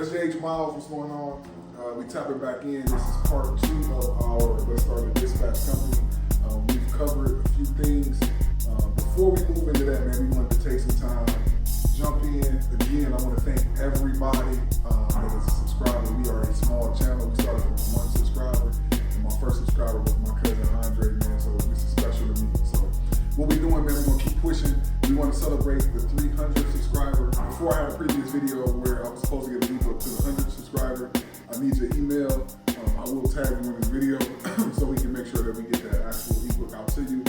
SJH Miles, what's going on? We tapping back in. This is part 2 of our Let's Start a Dispatch Company. We've covered a few things. Before we move into that, man, we wanted to take some time, jump in. Again, I want to thank everybody that is a subscriber. We are a small channel. We started from 1 subscriber, and my first subscriber was my cousin Andre, man, so this is special to me. So what we're doing, man, we're going to keep pushing. We want to celebrate the 300 subscriber. Before I had a previous video where I was supposed to get an ebook to the 100 subscriber. I need your email. I will tag you in this video so we can make sure that we get that actual ebook out to you.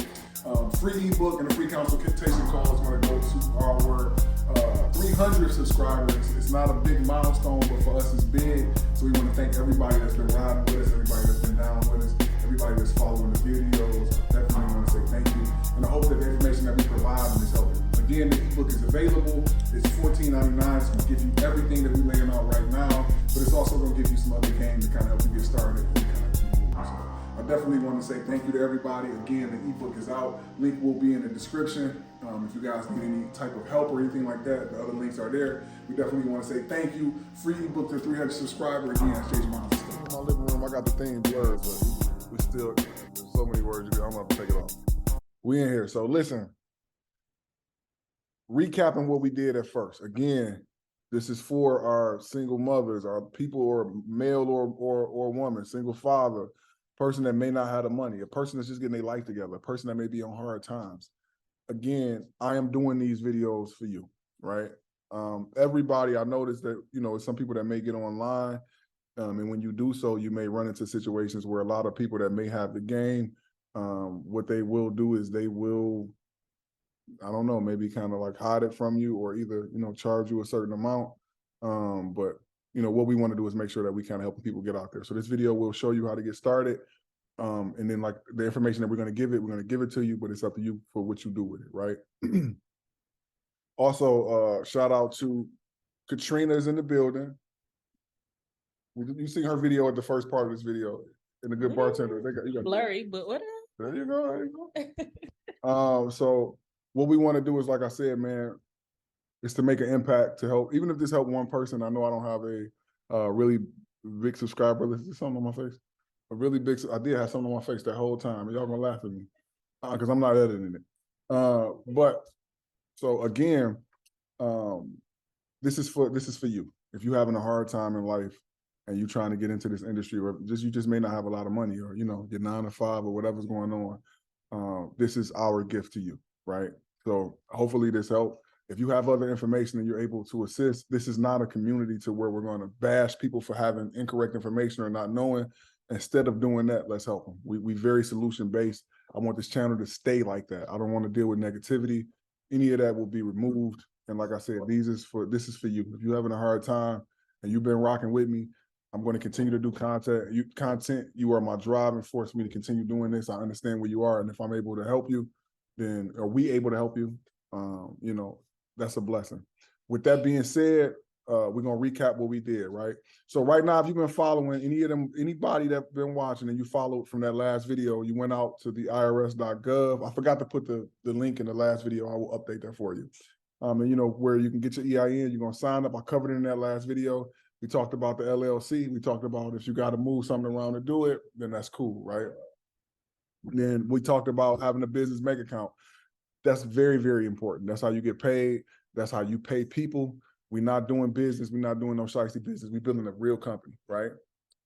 Free ebook and a free consultation call is going to go to our 300 subscribers. It's not a big milestone, but for us it's big. So we want to thank everybody that's been riding with us, everybody that's been down with us, everybody that's following the videos. I definitely want to say thank you. And I hope that the information that we provide is helpful. Again, the ebook is available. It's $14.99. It's going to give you everything that we're laying out right now, but it's also going to give you some other game to kind of help you get started and kind of keep moving. So I definitely want to say thank you to everybody. Again, the ebook is out. Link will be in the description. If you guys need any type of help or anything like that, the other links are there. We definitely want to say thank you. Free ebook to 300 subscribers. Again, SJH Miles. In my living room, I got the thing blurred, but we still, there's so many words. I'm going to have to take it off. We in here. So listen. Recapping what we did at first. Again, this is for our single mothers, our people, or male or woman, single father, person that may not have the money, a person that's just getting their life together, a person that may be on hard times. Again, I am doing these videos for you, right? Everybody, I noticed that, you know, some people that may get online, and when you do so, you may run into situations where a lot of people that may have the game, what they will do is they will, I don't know, maybe kind of like hide it from you, or either, you know, charge you a certain amount. But, you know, what we want to do is make sure that we kind of help people get out there. So this video will show you how to get started. And then like the information that we're going to give it to you, but it's up to you for what you do with it, right? Also, shout out to Katrina's in the building. You seen her video at the first part of this video, and the good bartender. You got blurry, but whatever. There you go. There you go. So what we want to do is, like I said, man, is to make an impact to help. Even if this helped one person, I know I don't have a really big subscriber list. Is something on my face? A really big. I did have something on my face that whole time. Y'all gonna laugh at me because I'm not editing it. But so again, this is for you. If you're having a hard time in life and you're trying to get into this industry, or you just may not have a lot of money, or you know, your 9 to 5 or whatever's going on, this is our gift to you, right? So hopefully this helped. If you have other information and you're able to assist, this is not a community to where we're going to bash people for having incorrect information or not knowing. Instead of doing that, let's help them. We very solution-based. I want this channel to stay like that. I don't want to deal with negativity. Any of that will be removed. And like I said, this is for you. If you're having a hard time and you've been rocking with me, I'm going to continue to do content. You are my driving force for me to continue doing this. I understand where you are. And if I'm able to help you, then are we able to help you? You know, that's a blessing. With that being said, we're going to recap what we did, right? So right now, if you've been following anybody that's been watching and you followed from that last video, you went out to the irs.gov. I forgot to put the link in the last video. I will update that for you. And you know, where you can get your EIN, you're going to sign up. I covered it in that last video. We talked about the LLC. We talked about if you got to move something around to do it, then that's cool, right? Then we talked about having a business bank account. That's very, very important. That's how you get paid. That's how you pay people. We're not doing business. We're not doing no shiesty business. We're building a real company, right?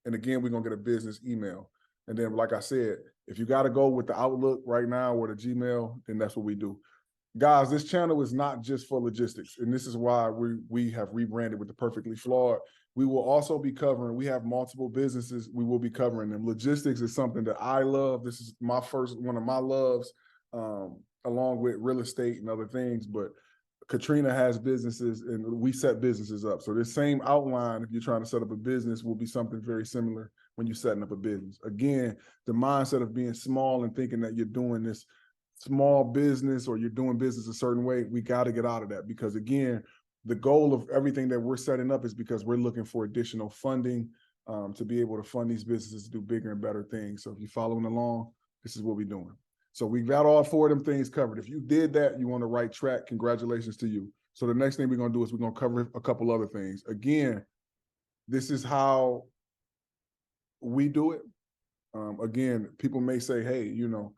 And again, we're going to get a business email. And then, like I said, if you got to go with the Outlook right now or the Gmail, then that's what we do. Guys, this channel is not just for logistics. And this is why we have rebranded with the Perfectly Flawed. We will also be covering, we have multiple businesses. We will be covering them. Logistics is something that I love. This is one of my loves, along with real estate and other things. But Katrina has businesses and we set businesses up. So this same outline, if you're trying to set up a business, will be something very similar when you're setting up a business. Again, the mindset of being small and thinking that you're doing this small business or you're doing business a certain way, we got to get out of that, because again, the goal of everything that we're setting up is because we're looking for additional funding to be able to fund these businesses to do bigger and better things. So if you're following along, this is what we're doing. So we got all 4 of them things covered. If you did that, you're on the right track. Congratulations to you. So the next thing we're going to do is we're going to cover a couple other things. Again, This is how we do it. Again, people may say, hey, you know,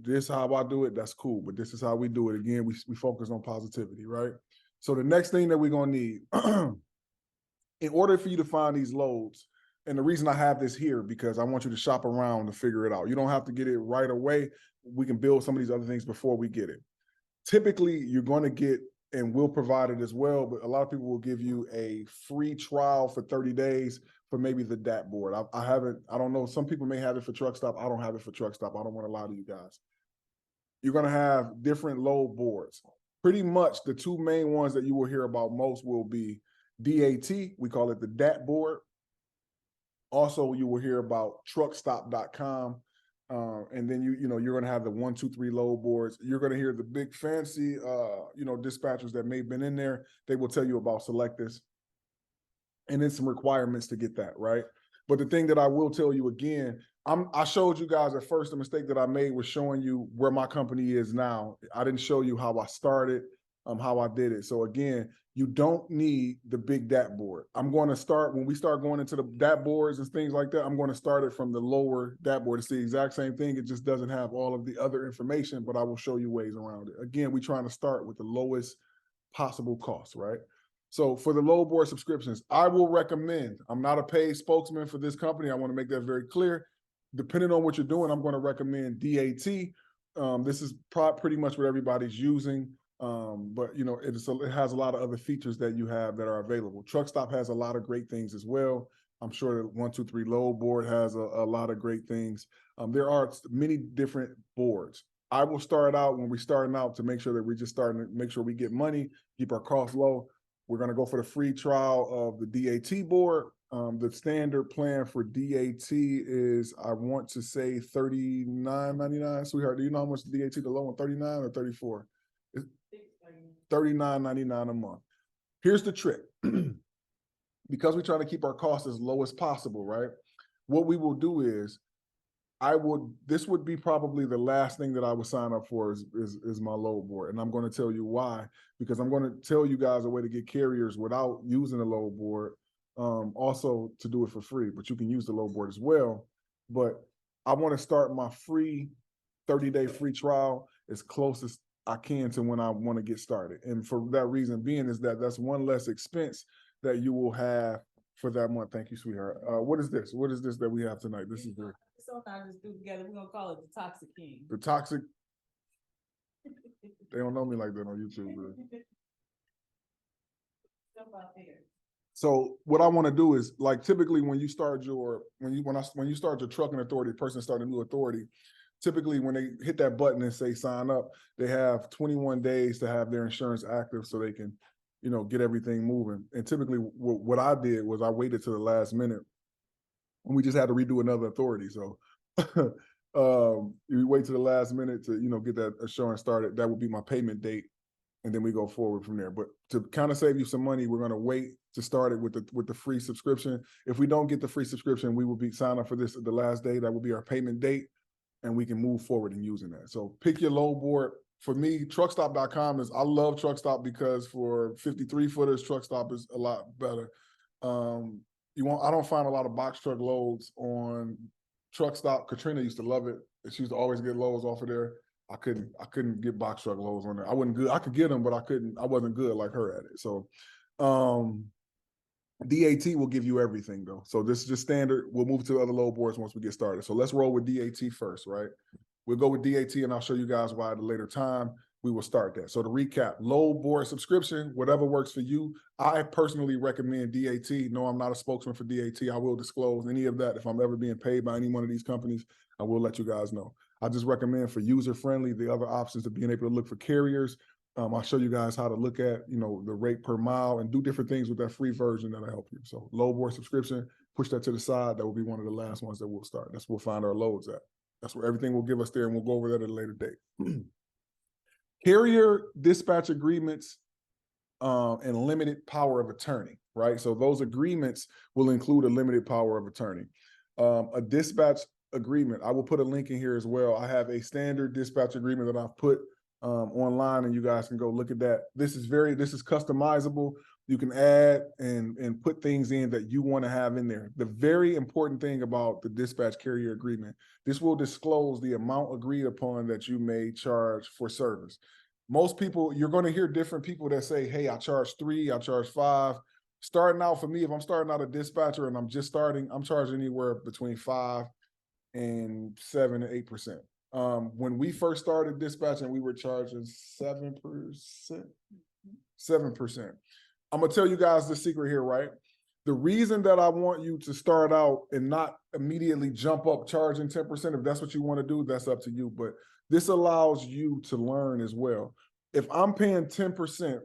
this is how I do it, that's cool, but this is how we do it. Again, we focus on positivity, right? So the next thing that we're gonna need, in order for you to find these loads, and the reason I have this here, because I want you to shop around to figure it out. You don't have to get it right away. We can build some of these other things before we get it. Typically, you're going to get, and we'll provide it as well, but a lot of people will give you a free trial for 30 days for maybe the DAT board. I don't know. Some people may have it for Truck Stop. I don't have it for Truck Stop. I don't want to lie to you guys. You're going to have different load boards. Pretty much the two main ones that you will hear about most will be DAT. We call it the DAT board. Also, you will hear about truckstop.com. And then you're going to have the 1, 2, 3 load boards. You're going to hear the big fancy, dispatchers that may have been in there. They will tell you about Selectus, and then some requirements to get that, right? But the thing that I will tell you again, I showed you guys at first, the mistake that I made was showing you where my company is now. I didn't show you how I started, how I did it. So again, you don't need the big DAT board. I'm going to start, when we start going into the DAT boards and things like that, I'm going to start it from the lower DAT board. It's the exact same thing. It just doesn't have all of the other information, but I will show you ways around it. Again, we're trying to start with the lowest possible cost, right? So for the load board subscriptions, I will recommend, I'm not a paid spokesman for this company. I want to make that very clear. Depending on what you're doing, I'm going to recommend DAT. This is pretty much what everybody's using. But it has a lot of other features that you have that are available. Truck Stop has a lot of great things as well. I'm sure that 1, 2, 3 load board has a lot of great things. There are many different boards. I will start out when we're starting out to make sure that we're just starting to make sure we get money, keep our costs low. We're going to go for the free trial of the DAT board. The standard plan for DAT is, I want to say $39.99. Sweetheart, do you know how much the DAT, the low one, 39 or 34? $39.99 a month. Here's the trick. Because we're trying to keep our costs as low as possible, right? What we will do is, this would be probably the last thing that I would sign up for is my load board. And I'm going to tell you why, because I'm going to tell you guys a way to get carriers without using the load board, also to do it for free, but you can use the load board as well. But I want to start my free 30-day free trial as close as I can to when I want to get started. And for that reason being is that's one less expense that you will have for that month. Thank you, sweetheart. What is this? What is this that we have tonight? This is the sometimes just do together. We're gonna call it the Toxic King. The Toxic. They don't know me like that on YouTube, bro. So what I want to do is, like, typically when you start your when you start your trucking authority, person starting a new authority, typically when they hit that button and say sign up, they have 21 days to have their insurance active so they can, get everything moving. And typically what I did was I waited to the last minute, and we just had to redo another authority. So you wait to the last minute to, get that assurance started. That would be my payment date. And then we go forward from there. But to kind of save you some money, we're going to wait to start it with the free subscription. If we don't get the free subscription, we will be signing up for this at the last day. That will be our payment date, and we can move forward in using that. So pick your load board. For me, truckstop.com I love Truckstop because for 53 footers, Truckstop is a lot better. I don't find a lot of box truck loads on Truckstop. Katrina used to love it. She used to always get loads off of there. I couldn't get box truck loads on there. I wasn't good. I could get them, but I wasn't good like her at it. So DAT will give you everything though. So this is just standard. We'll move to other load boards once we get started. So let's roll with DAT first, right? We'll go with DAT and I'll show you guys why at a later time. We will start that. So to recap, load board subscription, whatever works for you. I personally recommend DAT. No, I'm not a spokesman for DAT. I will disclose any of that. If I'm ever being paid by any one of these companies, I will let you guys know. I just recommend for user-friendly, the other options of being able to look for carriers. I'll show you guys how to look at, the rate per mile and do different things with that free version that'll help you. So load board subscription, push that to the side. That will be one of the last ones that we'll start. That's where we'll find our loads at. That's where everything will give us there, and we'll go over that at a later date. Carrier dispatch agreements and limited power of attorney, right? So those agreements will include a limited power of attorney. A dispatch agreement, I will put a link in here as well. I have a standard dispatch agreement that I've put online, and you guys can go look at that. This is customizable. You can add and put things in that you want to have in there. The very important thing about the dispatch carrier agreement, this will disclose the amount agreed upon that you may charge for service. Most people, you're going to hear different people that say, hey, I charge 3, I charge 5. Starting out for me, if I'm starting out a dispatcher and I'm just starting, I'm charging anywhere between 5 and 7 to 8%. When we first started dispatching, we were charging 7%. 7%. I'm gonna tell you guys the secret here, right? The reason that I want you to start out and not immediately jump up charging 10%, if that's what you want to do, that's up to you. But this allows you to learn as well. If I'm paying 10%,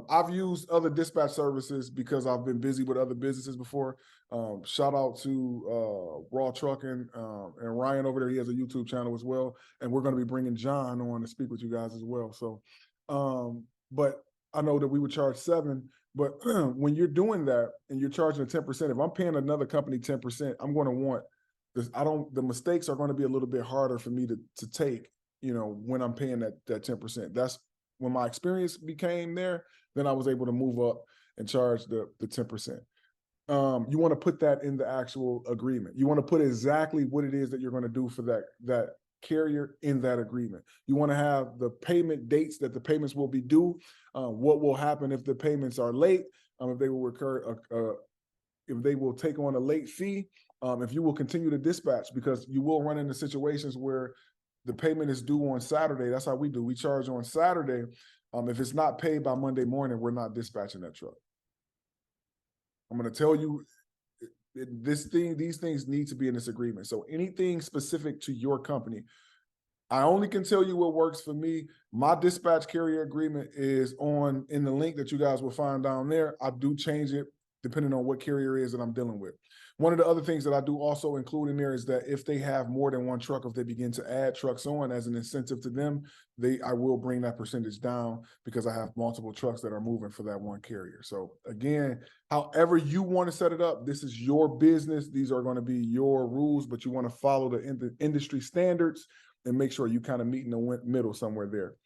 I've used other dispatch services because I've been busy with other businesses before. Shout out to Raw Trucking and Ryan over there. He has a YouTube channel as well. And we're going to be bringing John on to speak with you guys as well. So, but I know that we would charge 7, but when you're doing that and you're charging 10%, if I'm paying another company 10%, I'm going to want this. The mistakes are going to be a little bit harder for me to take, when I'm paying that 10%. That's when my experience became there, then I was able to move up and charge the 10%. You want to put that in the actual agreement. You want to put exactly what it is that you're going to do for that carrier in that agreement. You want to have the payment dates that the payments will be due, what will happen if the payments are late, if they will if they will take on a late fee, if you will continue to dispatch, because you will run into situations where the payment is due on Saturday. That's how we do. We charge on Saturday. If it's not paid by Monday morning, we're not dispatching that truck. I'm going to tell you these things need to be in this agreement. So anything specific to your company, I only can tell you what works for me. My dispatch carrier agreement is in the link that you guys will find down there. I do change it depending on what carrier it is that I'm dealing with. One of the other things that I do also include in there is that if they have more than one truck, if they begin to add trucks on as an incentive to them, I will bring that percentage down because I have multiple trucks that are moving for that one carrier. So again, however you want to set it up, this is your business. These are going to be your rules, but you want to follow the industry standards and make sure you kind of meet in the middle somewhere there.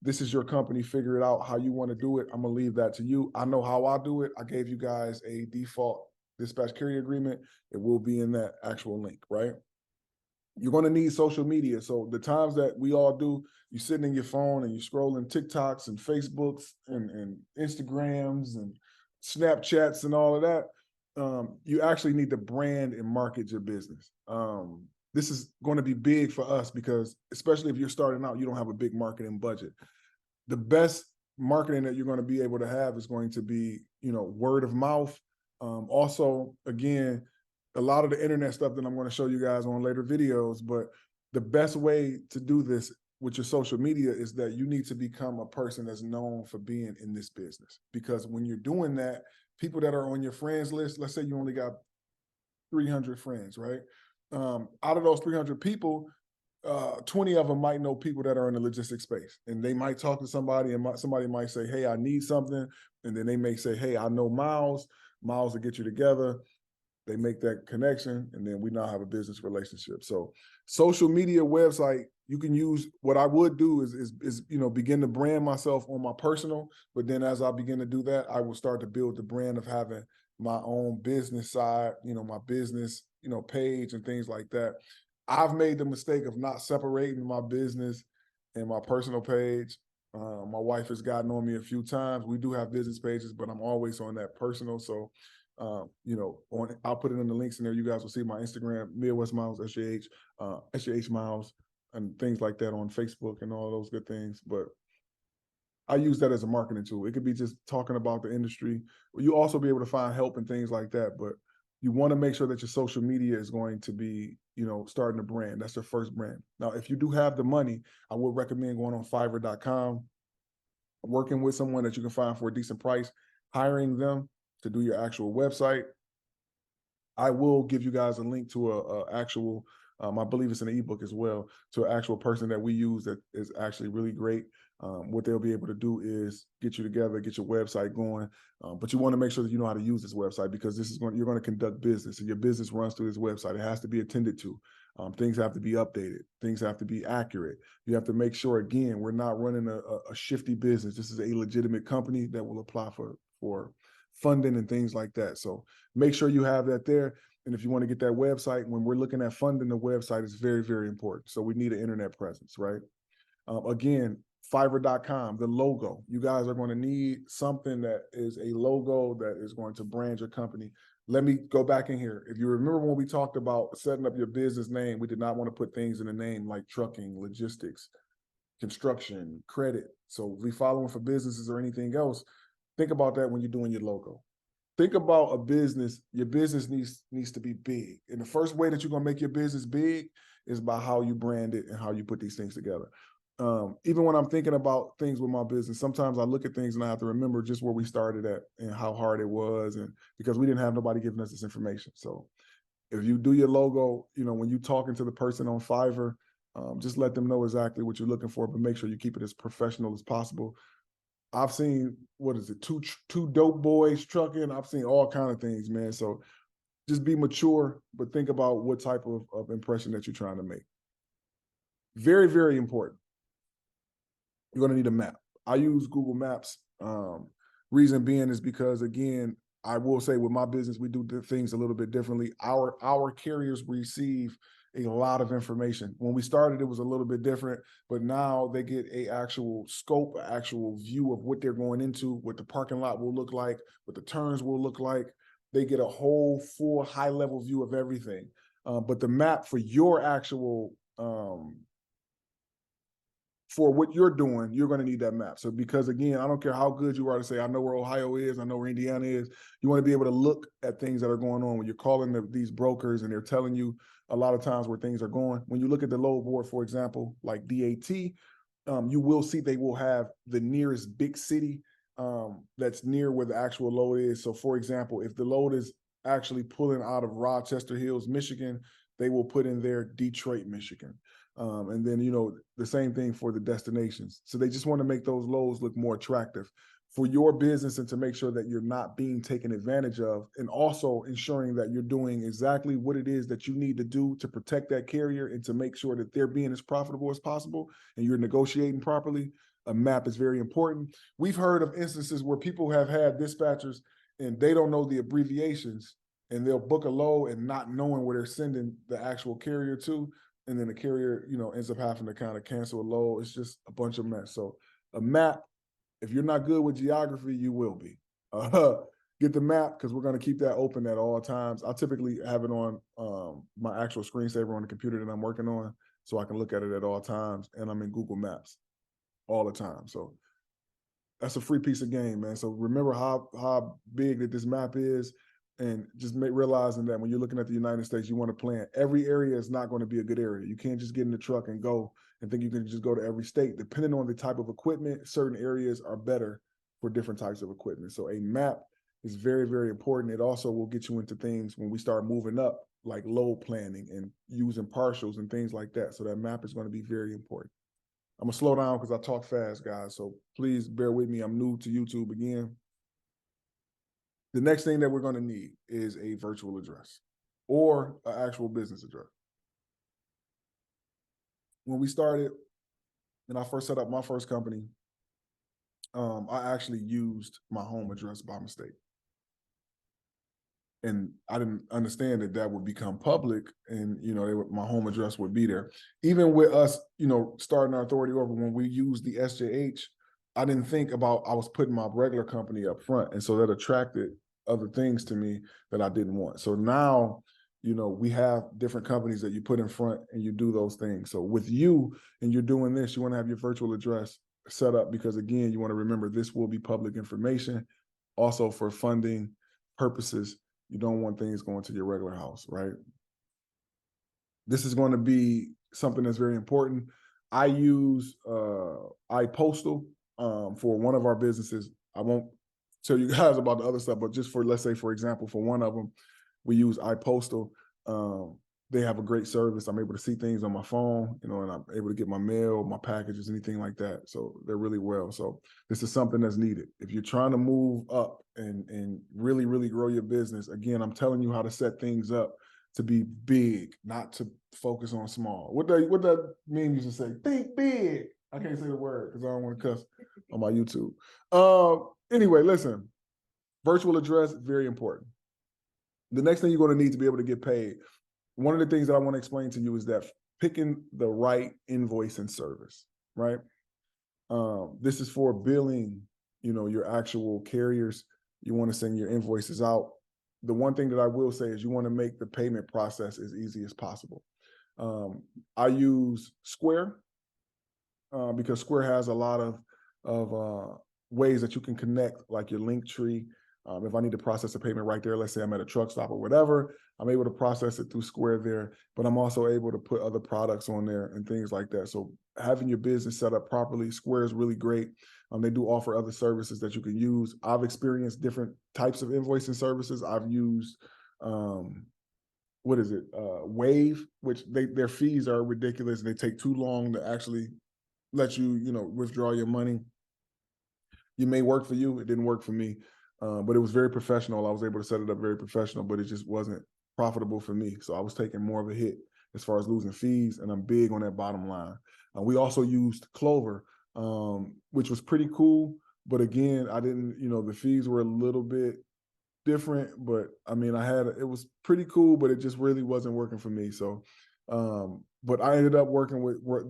This is your company. Figure it out how you want to do it. I'm going to leave that to you. I know how I do it. I gave you guys a default dispatch carrier agreement. It will be in that actual link, right? You're going to need social media. So the times that we all do, you're sitting in your phone and you're scrolling TikToks and Facebooks and Instagrams and Snapchats and all of that. You actually need to brand and market your business. This is going to be big for us because especially if you're starting out, you don't have a big marketing budget. The best marketing that you're going to be able to have is going to be, word of mouth. Also, again, a lot of the internet stuff that I'm going to show you guys on later videos, but the best way to do this with your social media is that you need to become a person that's known for being in this business. Because when you're doing that, people that are on your friends list, let's say you only got 300 friends, right? Out of those 300 people, 20 of them might know people that are in the logistics space, and they might talk to somebody and somebody might say, hey, I need something. And then they may say, hey, I know Miles will get you together. They make that connection, and then we now have a business relationship. So social media, website, you can use. What I would do is begin to brand myself on my personal, but then as I begin to do that, I will start to build the brand of having my own business side, my business, page and things like that. I've made the mistake of not separating my business and my personal page. My wife has gotten on me a few times. We do have business pages, but I'm always on that personal. So, I'll put it in the links in there. You guys will see my Instagram, Midwest Miles, SJH Miles, and things like that on Facebook and all those good things. But I use that as a marketing tool. It could be just talking about the industry. You also be able to find help and things like that. But you want to make sure that your social media is going to be, starting a brand. That's the first brand. Now, if you do have the money, I would recommend going on Fiverr.com, working with someone that you can find for a decent price, hiring them to do your actual website. I will give you guys a link to a actual, I believe it's in the ebook as well, to an actual person that we use that is actually really great. What they'll be able to do is get you together, get your website going. But you want to make sure that you know how to use this website, because you're going to conduct business, and your business runs through this website. It has to be attended to. Things have to be updated. Things have to be accurate. You have to make sure, again, we're not running a shifty business. This is a legitimate company that will apply for for funding and things like that. So make sure you have that there. And if you want to get that website, when we're looking at funding the website, is very, very important. So we need an internet presence, right? Again, Fiverr.com, the logo. You guys are going to need something that is a logo that is going to brand your company. Let me go back in here. If you remember when we talked about setting up your business name, we did not want to put things in the name like trucking, logistics, construction, credit. So if we following for businesses or anything else, think about that when you're doing your logo. Think about a business. Your business needs to be big. And the first way that you're going to make your business big is by how you brand it and how you put these things together. Even when I'm thinking about things with my business, sometimes I look at things and I have to remember just where we started at and how hard it was, and because we didn't have nobody giving us this information. So if you do your logo, when you're talking to the person on Fiverr, just let them know exactly what you're looking for, but make sure you keep it as professional as possible. I've seen, two dope boys trucking. I've seen all kind of things, man. So just be mature, but think about what type of impression that you're trying to make. Very, very important. You're going to need a map. I use Google Maps. Reason being is because, again, I will say with my business, we do things a little bit differently. Our carriers receive a lot of information. When we started, it was a little bit different, but now they get a actual scope, an actual view of what they're going into, what the parking lot will look like, what the turns will look like. They get a whole full high level view of everything. But the map for your actual for what you're doing, you're going to need that map. So because, again, I don't care how good you are to say, I know where Ohio is, I know where Indiana is. You want to be able to look at things that are going on when you're calling these brokers and they're telling you a lot of times where things are going. When you look at the load board, for example, like DAT, you will see they will have the nearest big city that's near where the actual load is. So, for example, if the load is actually pulling out of Rochester Hills, Michigan, they will put in there Detroit, Michigan. And then, the same thing for the destinations. So they just want to make those loads look more attractive for your business and to make sure that you're not being taken advantage of, and also ensuring that you're doing exactly what it is that you need to do to protect that carrier and to make sure that they're being as profitable as possible and you're negotiating properly. A map is very important. We've heard of instances where people have had dispatchers and they don't know the abbreviations and they'll book a load and not knowing where they're sending the actual carrier to. And then the carrier, ends up having to kind of cancel a load. It's just a bunch of mess. So a map, if you're not good with geography, you will be. Get the map, because we're going to keep that open at all times. I typically have it on my actual screensaver on the computer that I'm working on, so I can look at it at all times. And I'm in Google Maps all the time. So that's a free piece of game, man. So remember how big that this map is. And just realizing that when you're looking at the United States, you want to plan. Every area is not going to be a good area. You can't just get in the truck and go and think you can just go to every state. Depending on the type of equipment, certain areas are better for different types of equipment. So a map is very, very important. It also will get you into things when we start moving up, like load planning and using partials and things like that. So that map is going to be very important. I'm going to slow down because I talk fast, guys. So please bear with me. I'm new to YouTube again. The next thing that we're going to need is a virtual address or an actual business address. When we started and I first set up my first company, I actually used my home address by mistake. And I didn't understand that would become public and, my home address would be there. Even with us, starting our authority over, when we used the SJH, I didn't think about, I was putting my regular company up front. And so that attracted other things to me that I didn't want. So now, we have different companies that you put in front and you do those things. So with you and you're doing this, you want to have your virtual address set up because, again, you want to remember this will be public information. Also for funding purposes, you don't want things going to your regular house, right? This is going to be something that's very important. I use iPostal for one of our businesses. I won't tell you guys about the other stuff, but just let's say, for example, for one of them, we use iPostal. They have a great service. I'm able to see things on my phone, and I'm able to get my mail, my packages, anything like that. So they're really well. So this is something that's needed. If you're trying to move up and really, really grow your business, again, I'm telling you how to set things up to be big, not to focus on small. What that meme used to say, think big. I can't say the word because I don't want to cuss on my YouTube. Anyway, listen, Virtual address, very important. The next thing you're going to need to be able to get paid, one of the things that I want to explain to you is that picking the right invoice and service, right? This is for billing, your actual carriers. You want to send your invoices out. The one thing that I will say is you want to make the payment process as easy as possible. I use Square because Square has a lot of ways that you can connect, like your link tree. If I need to process a payment right there, let's say I'm at a truck stop or whatever, I'm able to process it through Square there, but I'm also able to put other products on there and things like that. So having your business set up properly, Square is really great. They do offer other services that you can use. I've experienced different types of invoicing services. I've used, Wave, which their fees are ridiculous. They take too long to actually let you, withdraw your money. It may work for you. It didn't work for me, but it was very professional. I was able to set it up very professional, but it just wasn't profitable for me. So I was taking more of a hit as far as losing fees, and I'm big on that bottom line. We also used Clover, which was pretty cool. But again, I didn't, the fees were a little bit different, but I mean, it was pretty cool, but it just really wasn't working for me. So, but I ended up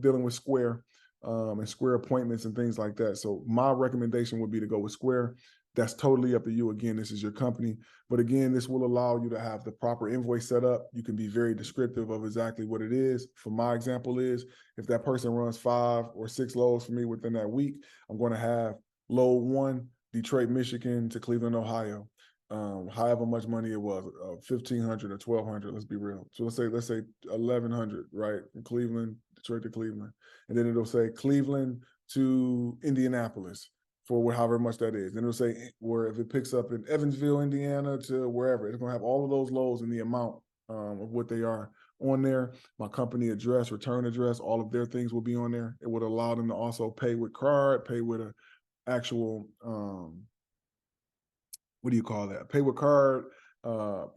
dealing with Square, and Square appointments and things like that. So my recommendation would be to go with Square. That's totally up to you. Again, this is your company, but again, this will allow you to have the proper invoice set up. You can be very descriptive of exactly what it is. For my example is, if that person runs 5 or 6 loads for me within that week, I'm going to have load 1, Detroit, Michigan to Cleveland, Ohio. However much money it was, 1,500 or 1,200. Let's be real. So let's say 1,100, right? From Cleveland, Detroit to Cleveland, and then it'll say Cleveland to Indianapolis for however much that is. Then it'll say where if it picks up in Evansville, Indiana to wherever, it's gonna have all of those loads and the amount of what they are on there. My company address, return address, all of their things will be on there. It would allow them to also pay with card, pay with a actual what do you call that? Pay with card,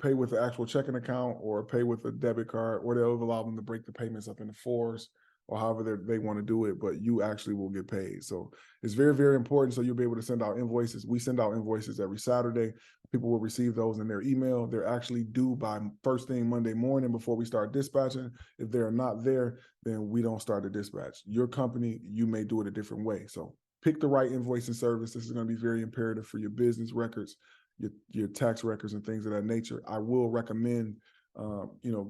pay with the actual checking account, or pay with a debit card, or they'll allow them to break the payments up into 4s or however they want to do it, but you actually will get paid. So it's very, very important. So you'll be able to send out invoices. We send out invoices every Saturday. People will receive those in their email. They're actually due by first thing Monday morning before we start dispatching. If they're not there, then we don't start the dispatch. Your company, you may do it a different way. So pick the right invoicing service. This is going to be very imperative for your business records, your tax records and things of that nature. I will recommend,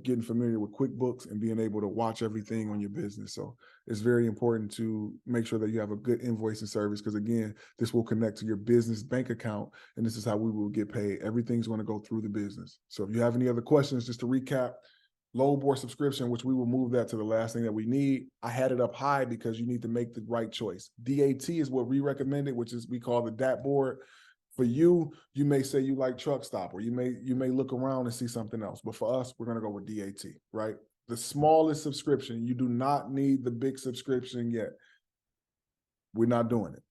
getting familiar with QuickBooks and being able to watch everything on your business. So it's very important to make sure that you have a good invoicing service, because again, this will connect to your business bank account, and this is how we will get paid. Everything's going to go through the business. So if you have any other questions, just to recap, load board subscription, which we will move that to the last thing that we need. I had it up high because you need to make the right choice. DAT is what we recommended, which is we call the DAT board. For you, you may say you like truck stop, or you may look around and see something else. But for us, we're going to go with DAT, right? The smallest subscription. You do not need the big subscription yet. We're not doing it.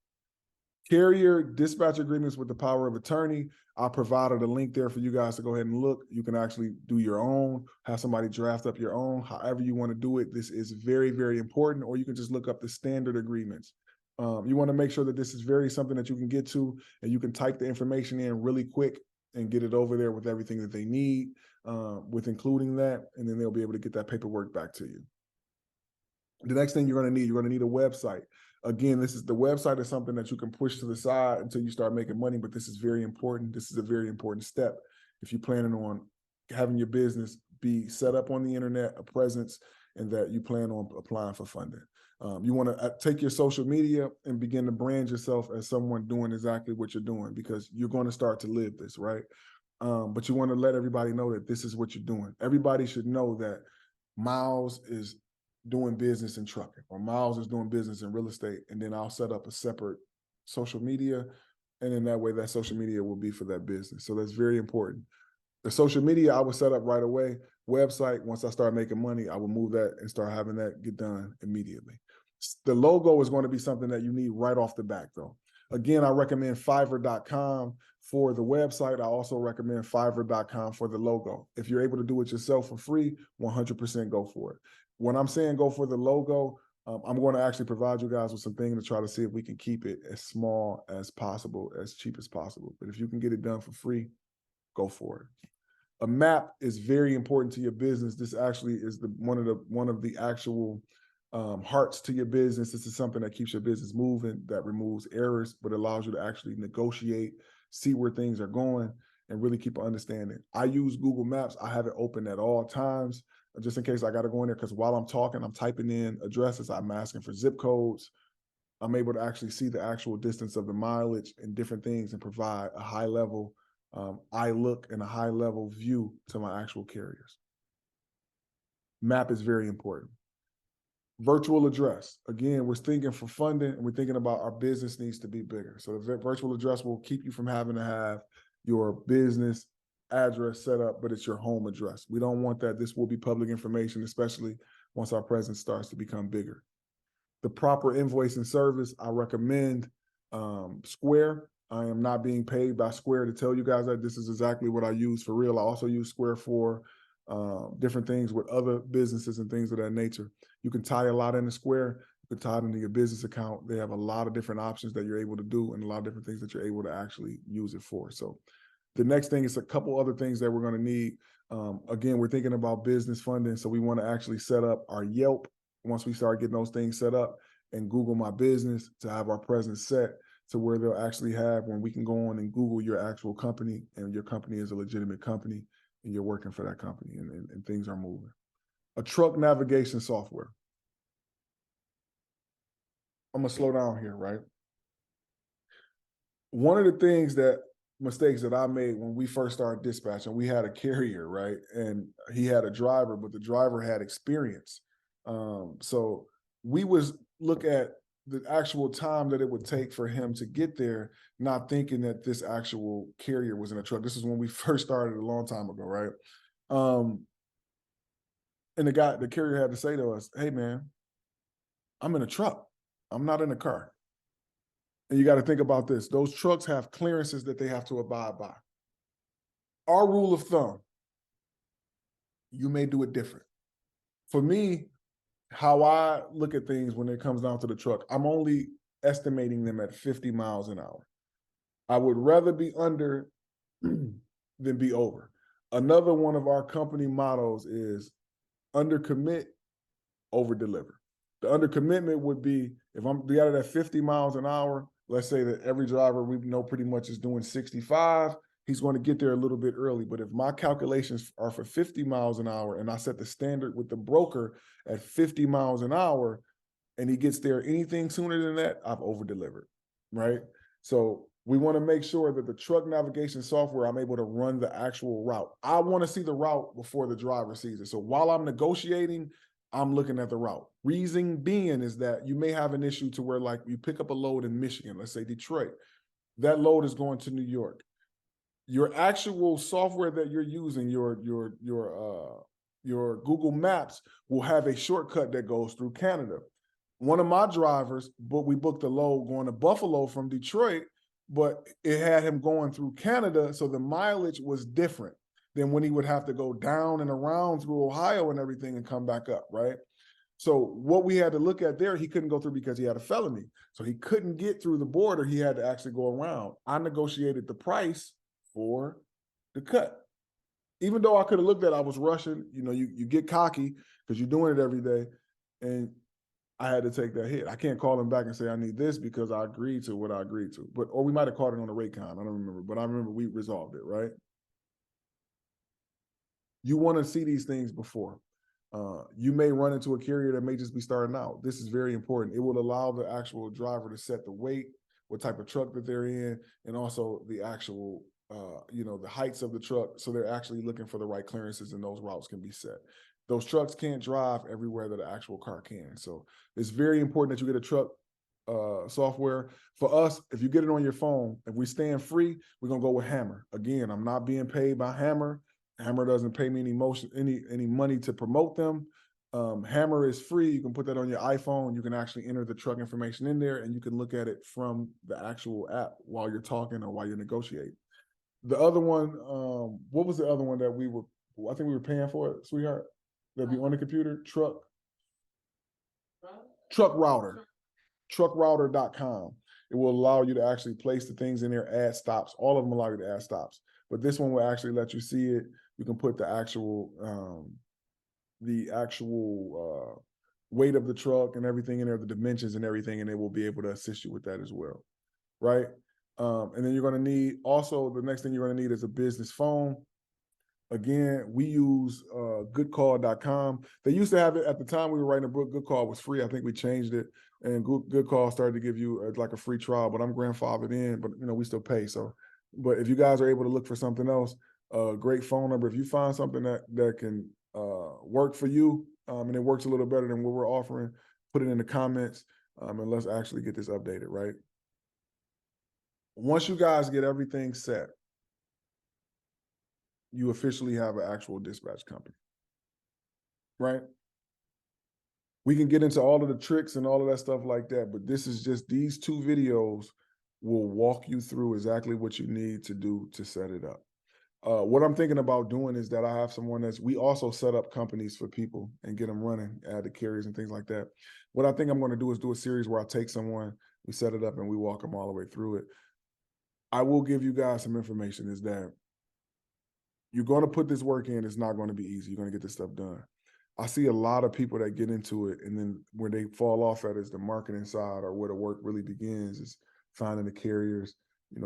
Carrier dispatch agreements with the power of attorney. I provided a link there for you guys to go ahead and look. You can actually do your own, have somebody draft up your own, however you want to do it. This is very, very important. Or you can just look up the standard agreements. You want to make sure that this is something that you can get to, and you can type the information in really quick and get it over there with everything that they need, with including that, and then they'll be able to get that paperwork back to you. The next thing you're going to need a website. Again, the website is something that you can push to the side until you start making money, but this is very important. This is a very important step if you're planning on having your business be set up on the internet, a presence, and that you plan on applying for funding. You want to take your social media and begin to brand yourself as someone doing exactly what you're doing, because you're going to start to live this, right? But you want to let everybody know that this is what you're doing. Everybody should know that Miles is doing business in trucking, or Miles is doing business in real estate, and then I'll set up a separate social media, and in that way, that social media will be for that business. So that's very important. The social media I will set up right away. Website, once I start making money, I will move that and start having that get done immediately. The logo is going to be something that you need right off the bat, though. Again, I recommend Fiverr.com for the website. I also recommend Fiverr.com for the logo. If you're able to do it yourself for free, 100% go for it. When I'm saying go for the logo, I'm going to actually provide you guys with some things to try to see if we can keep it as small as possible, as cheap as possible. But if you can get it done for free, go for it. A map is very important to your business. This actually is one of the actual hearts to your business. This is something that keeps your business moving, that removes errors, but allows you to actually negotiate, see where things are going, and really keep an understanding. I use Google Maps. I have it open at all times, just in case I got to go in there, because while I'm talking, I'm typing in addresses, I'm asking for zip codes. I'm able to actually see the actual distance of the mileage and different things and provide a high level eye look and a high level view to my actual carriers. Map is very important. Virtual address. Again, we're thinking for funding and we're thinking about our business needs to be bigger. So the virtual address will keep you from having to have your business address set up, but it's your home address. We don't want that. This will be public information, especially once our presence starts to become bigger. The proper invoice and service, I recommend Square. I am not being paid by Square to tell you guys that. This is exactly what I use for real. I also use Square for different things with other businesses and things of that nature. You can tie a lot into Square. You can tie it into your business account. They have a lot of different options that you're able to do and a lot of different things that you're able to actually use it for. So the next thing is a couple other things that we're going to need. Again, we're thinking about business funding. So we want to actually set up our Yelp once we start getting those things set up, and Google My Business to have our presence set to where they'll actually have, when we can go on and Google your actual company and your company is a legitimate company and you're working for that company and things are moving. A truck navigation software. I'm going to slow down here, right? One of the mistakes that I made when we first started dispatching, we had a carrier, right? And he had a driver, but the driver had experience. So we was look at the actual time that it would take for him to get there, not thinking that this actual carrier was in a truck. This is when we first started a long time ago, right? And the carrier had to say to us, "Hey man, I'm in a truck. I'm not in a car." And you got to think about this. Those trucks have clearances that they have to abide by. Our rule of thumb, you may do it different. For me, how I look at things when it comes down to the truck, I'm only estimating them at 50 miles an hour. I would rather be under than be over. Another one of our company mottos is under commit, over deliver. The under commitment would be, if I'm got it at 50 miles an hour, let's say that every driver we know pretty much is doing 65, he's going to get there a little bit early. But if my calculations are for 50 miles an hour and I set the standard with the broker at 50 miles an hour and he gets there anything sooner than that, I've over delivered, right? So we want to make sure that the truck navigation software, I'm able to run the actual route. I want to see the route before the driver sees it. So while I'm negotiating, I'm looking at the route. Reason being is that you may have an issue to where, like, you pick up a load in Michigan, let's say Detroit, that load is going to New York. Your actual software that you're using, your Google Maps will have a shortcut that goes through Canada. One of my drivers, but we booked a load going to Buffalo from Detroit, but it had him going through Canada, so the mileage was different than when he would have to go down and around through Ohio and everything and come back up, right? So what we had to look at there, he couldn't go through because he had a felony. So he couldn't get through the border. He had to actually go around. I negotiated the price for the cut. Even though I could have looked at it, I was rushing. You know, you get cocky because you're doing it every day. And I had to take that hit. I can't call him back and say I need this because I agreed to what I agreed to. Or we might have caught it on the rate con. I don't remember. But I remember we resolved it, right? You want to see these things before. You may run into a carrier that may just be starting out. This is very important. It will allow the actual driver to set the weight, what type of truck that they're in, and also the actual, the heights of the truck. So they're actually looking for the right clearances and those routes can be set. Those trucks can't drive everywhere that an actual car can. So it's very important that you get a truck software. For us, if you get it on your phone, if we stand free, we're going to go with Hammer. Again, I'm not being paid by Hammer. Hammer doesn't pay me any money to promote them. Hammer is free. You can put that on your iPhone. You can actually enter the truck information in there and you can look at it from the actual app while you're talking or while you're negotiating. The other one, what was the other one that I think we were paying for it, sweetheart? That'd be on the computer, truck. Truck router, truckrouter.com. It will allow you to actually place the things in there, add stops. All of them allow you to add stops, but this one will actually let you see it. You can put the actual weight of the truck and everything in there, the dimensions and everything, and it will be able to assist you with that as well, right? And then you're going to need, also the next thing you're going to need is a business phone. Again, we use goodcall.com. They used to have it at the time we were writing a book. Good Call was free. I think we changed it, and Good Call started to give you like a free trial, but I'm grandfathered in, but we still pay. So, but if you guys are able to look for something else, great phone number. If you find something that can work for you, and it works a little better than what we're offering, put it in the comments, and let's actually get this updated, right? Once you guys get everything set, you officially have an actual dispatch company, right? We can get into all of the tricks and all of that stuff like that, but this is just, these 2 videos will walk you through exactly what you need to do to set it up. What I'm thinking about doing is that I have someone we also set up companies for people and get them running, add the carriers and things like that. What I think I'm going to do is do a series where I take someone, we set it up and we walk them all the way through it. I will give you guys some information, is that you're going to put this work in. It's not going to be easy. You're going to get this stuff done. I see a lot of people that get into it, and then where they fall off at is the marketing side, or where the work really begins is finding the carriers,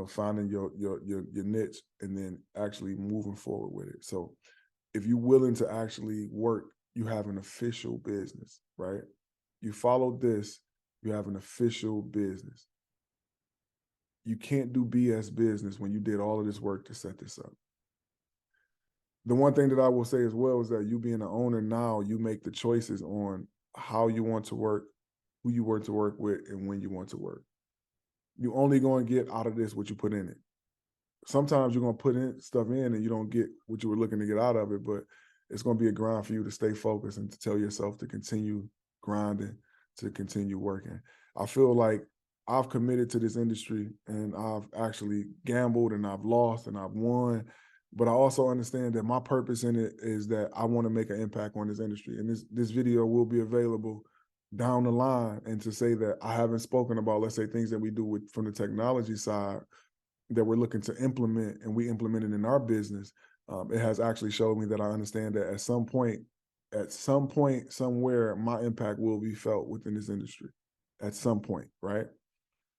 finding your niche, and then actually moving forward with it. So if you're willing to actually work, you have an official business, right? You followed this, you have an official business. You can't do BS business when you did all of this work to set this up. The one thing that I will say as well is that you being an owner now, you make the choices on how you want to work, who you want to work with, and when you want to work. You're only going to get out of this what you put in it. Sometimes you're going to put in stuff in and you don't get what you were looking to get out of it, but it's going to be a grind for you to stay focused and to tell yourself to continue grinding, to continue working. I feel like I've committed to this industry, and I've actually gambled, and I've lost, and I've won. But I also understand that my purpose in it is that I want to make an impact on this industry. And this video will be available down the line. And to say that I haven't spoken about, let's say, things that we do from the technology side that we're looking to implement, and we implement it in our business, it has actually showed me that I understand that at some point, somewhere, my impact will be felt within this industry at some point, right?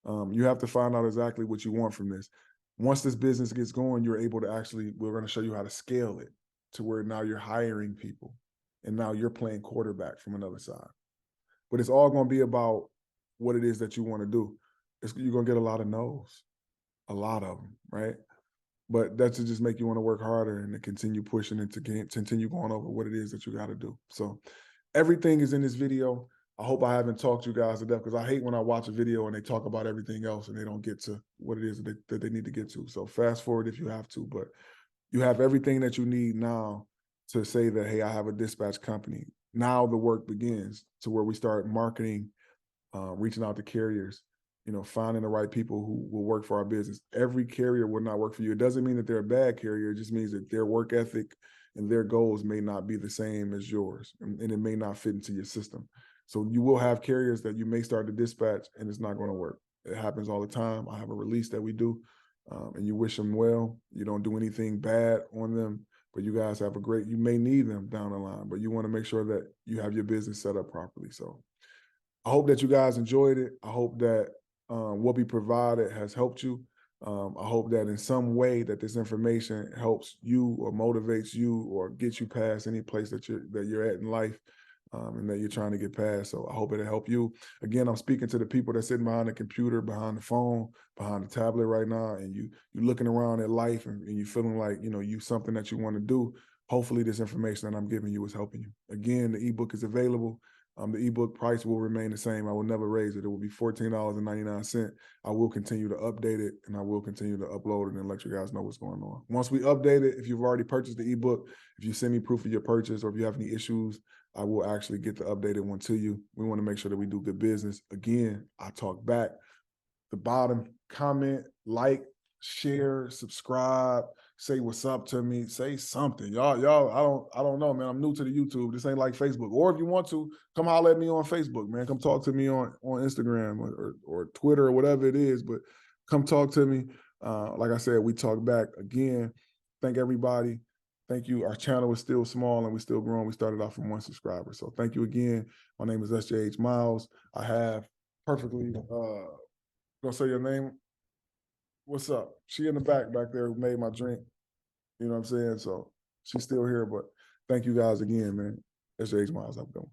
You have to find out exactly what you want from this. Once this business gets going, you're able to we're going to show you how to scale it to where now you're hiring people, and now you're playing quarterback from another side. But it's all going to be about what it is that you want to do. You're going to get a lot of no's, a lot of them, right? But that's to just make you want to work harder and to continue pushing and to continue going over what it is that you got to do. So everything is in this video. I hope I haven't talked you guys to death, because I hate when I watch a video and they talk about everything else and they don't get to what it is that they need to get to. So fast forward if you have to, but you have everything that you need now to say that, hey, I have a dispatch company. Now the work begins to where we start marketing, reaching out to carriers, finding the right people who will work for our business. Every carrier will not work for you. It doesn't mean that they're a bad carrier. It just means that their work ethic and their goals may not be the same as yours, and it may not fit into your system. So you will have carriers that you may start to dispatch and it's not going to work. It happens all the time. I have a release that we do, and you wish them well. You don't do anything bad on them, but you guys have you may need them down the line, but you want to make sure that you have your business set up properly. So I hope that you guys enjoyed it. I hope that what we provided has helped you. I hope that in some way that this information helps you or motivates you or gets you past any place that you're at in life, and that you're trying to get past. So I hope it'll help you. Again, I'm speaking to the people that's sitting behind the computer, behind the phone, behind the tablet right now, and you're looking around at life and you feeling like, you something that you want to do. Hopefully this information that I'm giving you is helping you. Again, the ebook is available. The ebook price will remain the same. I will never raise it. It will be $14.99. I will continue to update it, and I will continue to upload it and let you guys know what's going on. Once we update it, if you've already purchased the ebook, if you send me proof of your purchase, or if you have any issues, I will actually get the updated one to you. We want to make sure that we do good business. Again, I talk back. The bottom, comment, like, share, subscribe, say what's up to me, say something. Y'all, I don't know, man. I'm new to the YouTube. This ain't like Facebook. Or if you want to, come holler at me on Facebook, man. Come talk to me on Instagram or Twitter or whatever it is. But come talk to me. Like I said, we talk back again. Thank everybody. Thank you. Our channel is still small and we're still growing. We started off from 1 subscriber. So thank you again. My name is SJH Miles. I have perfectly, gonna say your name. What's up? She in the back there who made my drink. You know what I'm saying? So she's still here, but thank you guys again, man. SJH Miles, have a good one.